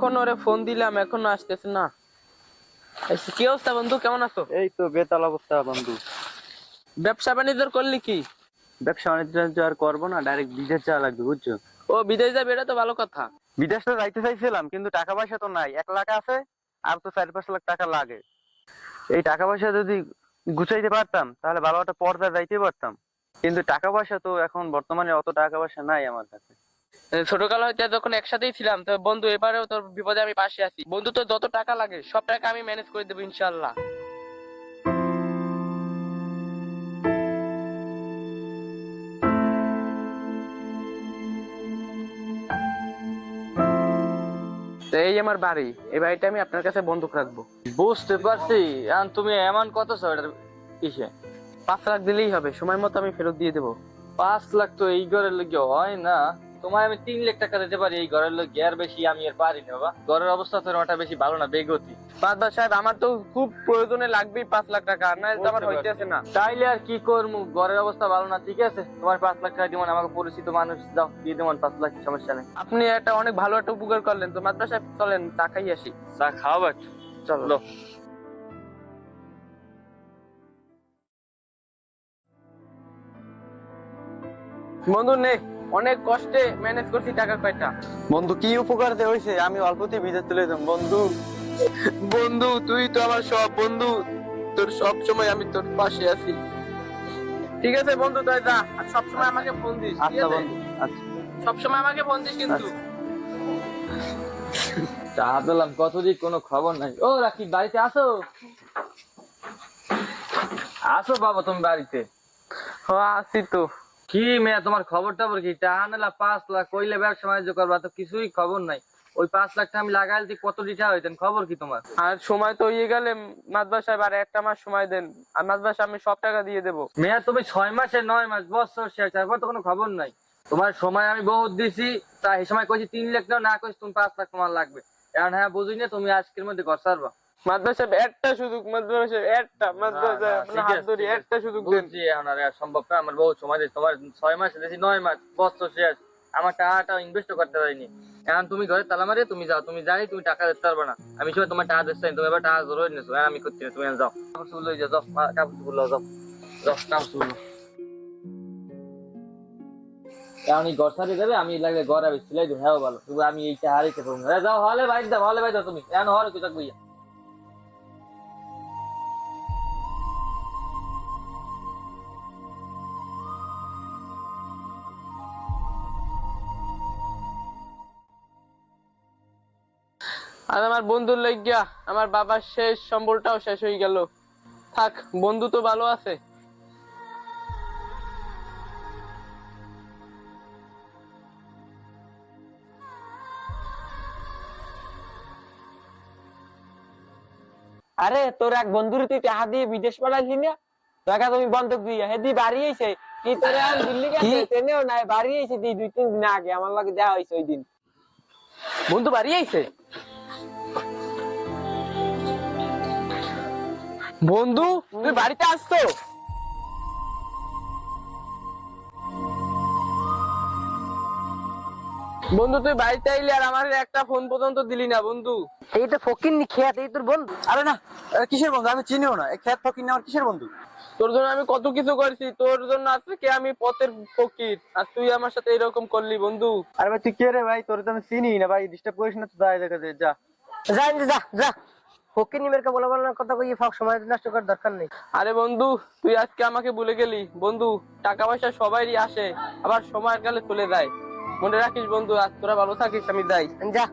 কখন ওরে ফোন দিলাম এখনো আসতেছে না। কি অবস্থা বন্ধু, কেমন আছো? এই তো বেতাল অবস্থা বন্ধু। ব্যবসা বাণিজ্য করলি কি? ব্যবসা বাণিজ্য আর করবো না, ডাইরেক্ট বিদেশ যাওয়া লাগবে বুঝছো। ও বিদেশ যাবে, এটা তো ভালো কথা। বিদেশটা যাইতে চাইছিলাম কিন্তু টাকা পয়সা তো নাই, 1 লাখ আছে আর তো 4-5 লাখ টাকা লাগে। এই টাকা পয়সা যদি গুছাইতে পারতাম তাহলে ভালো একটা পর্যায়ে যাইতে পারতাম, কিন্তু টাকা পয়সা তো এখন বর্তমানে অত টাকা পয়সা নাই আমার কাছে। ছোটকাল হইতে যখন একসাথেই ছিলাম তো বন্ধু, এবারেও তোর বিপদে আমি পাশে আছি বন্ধু। তোর যত টাকা লাগে সব টাকা আমি ম্যানেজ করে দেবো ইনশাল্লাহ। তো এই আমার বাড়ি, এই বাড়িটা আমি আপনার কাছে বন্ধক রাখবো। বুঝতে পারছি, এখন তুমি এমন কত ছয়টার কিসে? 5 লাখ দিলেই হবে, সময় মতো আমি ফেরত দিয়ে দেবো। 5 লাখ তো এই ঘরের লোক হয় না, তোমায় আমি 3 লাখ টাকা দিতে পারি। এই ঘরের লোক আর বেশি আমি আর পারি না বাবা, ঘরের অবস্থা তো ওটা বেশি ভালো না, বেগতি। মাদবার সাহেব, আমার তো খুব প্রয়োজনে লাগবেই 5 লাখ টাকা, আর না হলে তো আমার হইতেছে না। তাইলে আর কি করবো, ঘরের অবস্থা ভালো না। ঠিক আছে, তোমার 5 লাখ টাকা দিবেন, আমাকে পরিচিত মানুষ দাও, দিয়ে দেবেন 5 লাখ, সমস্যা নেই। আপনি একটা অনেক ভালো একটা উপকার করলেন। তো মাদবার সাহেব চলেন চা খাই আসি। চা খাওয়া চলো। বন্ধু নে, অনেক কষ্টে ম্যানেজ করছি টাকা কয়টা। বন্ধু কি উপকার দে হইছে, আমি অল্পতে বিদেশ তুলে দেব বন্ধু। বন্ধু তুই তো আমার সব বন্ধু, তোর সব সময় আমি তোর পাশে আছি। ঠিক আছে বন্ধু, তুই যা, আর সব সময় আমাকে ফোন দিস। ঠিক আচ্ছা আছে? বন্ধু, আচ্ছা। সব সময় আমাকে ফোন দিস কিন্তু। চা পেলাম, কতদিন কোনো খবর নাই। ও রাকিব, বাড়িতে আসো। আসো বাবা, তুমি বাড়িতে? হ্যাঁ আছি তো। কি মেয়ে, তোমার খবর টবর কি? টাকা নিলা 5 লাখ, কইলে ব্যবসা বাণিজ্য করবা, তো কিছুই খবর নাই। ওই 5 লাখ আমি লাগাইলে কত দিটা হইতেন, খবর কি তোমার? আর সময় তো ইয়ে গেলে মাদবার সাহেব, আর 1 মাস সময় দেন, আর মাদবার সাহেব আমি সব টাকা দিয়ে দেবো। মেয়ে তুমি 6 মাসে 9 মাস বছর শেষ, তারপর তো কোনো খবর নাই। তোমার সময় আমি বহুত দিছি, তা এই সময় কইছি 3 লাখ দাও, না কইছি তুমি 5 লাখ তোমার লাগবে। এখন হ্যাঁ বুঝি না, তুমি আজকের মধ্যে ঘর ছাড়বা। মাদবার সাহেব একটা সুযোগ, মাদবার সাহেব একটা, মাদবার সাহেব আপনার হাত ধরি, একটা সুযোগ দেন। বুঝছি, এখন আর সম্ভব না, আমার বহুত সময় দিয়েছি। তোমার 6 মাসে দিয়েছি, 9 মাস বছর শেষ, আমার টাকাটা ইনভেস্ট করতে পারিনি। এখন তুমি ঘরে তালা মারিয়ে তুমি যাও, তুমি যাই তুমি টাকা দিতে পারবে না। আমি সময় তোমার টাকা দিচ্ছি, তুমি এবার টাকা জোর নিছো, আমি করছি না, তুমি যাও কাপড় চুল লই যাও, যাও কাপড় চুল যাও, যাও কাপড় চুল। এখন এই ঘর ছাড়িয়ে যাবে, আমি লাগলে ঘর আমি সিলাই দেবো, হ্যাঁ ভালো, তবু আমি এইটা হারিতে পারবো না। যাও হলে বাইর দাও, হলে বাইর দাও, তুমি এখন হলে তুই থাকবো। আর আমার বন্ধুর লাগিয়া আমার বাবার শেষ সম্বলটাও শেষ হয়ে গেল। থাক, বন্ধু তো ভালো আছে। আরে তোর এক বন্ধুর তুই টাকা দিয়ে বিদেশ পাঠাইলি না, টাকা তুমি বন্ধক দিয়ে হেদি বাড়ি আইছে কি তোর এখন দিল্লি গেছে ট্রেনেও নাই, বাড়ি আইছে 2-3 দিন আগে আমার লাগে দেখা হয়েছে ওই দিন। বন্ধু বাড়ি আইছে? বন্ধু তুই বাড়িতে আসছো? বন্ধু তুই বাড়িতে আইলি আর আমার একটা ফোন পর্যন্ত দিলি না বন্ধু। এই তো ফকির নি খেয়াত, এই তোর বন্ধু? আরে না, কিসের বন্ধু, আমি চিনিও না। এই খেত ফকির না, আমার কিসের বন্ধু? তোর জন্য আমি কত কিছু করেছি, তোর জন্য আজকে আমি পথের ফকির, আর তুই আমার সাথে এরকম করলি বন্ধু। আরে ভাই তুই কে রে ভাই, তোর তো আমি চিনি না ভাই, ডিস্টার্ব করিস না তো, যাই দেখা যায় যা। যা যা যা, ফকির নিমেরকে বলা বলার কথা কই, ফাঁক সময় নষ্ট করার দরকার নেই। আরে বন্ধু তুই আজকে আমাকে ভুলে গেলি বন্ধু। টাকা পয়সা সবাইরই আসে, আবার সময়ের কালে চলে যায়, মনে রাখিস বন্ধু। আজ তোরা ভালো থাকিস, আমি যাই। যা।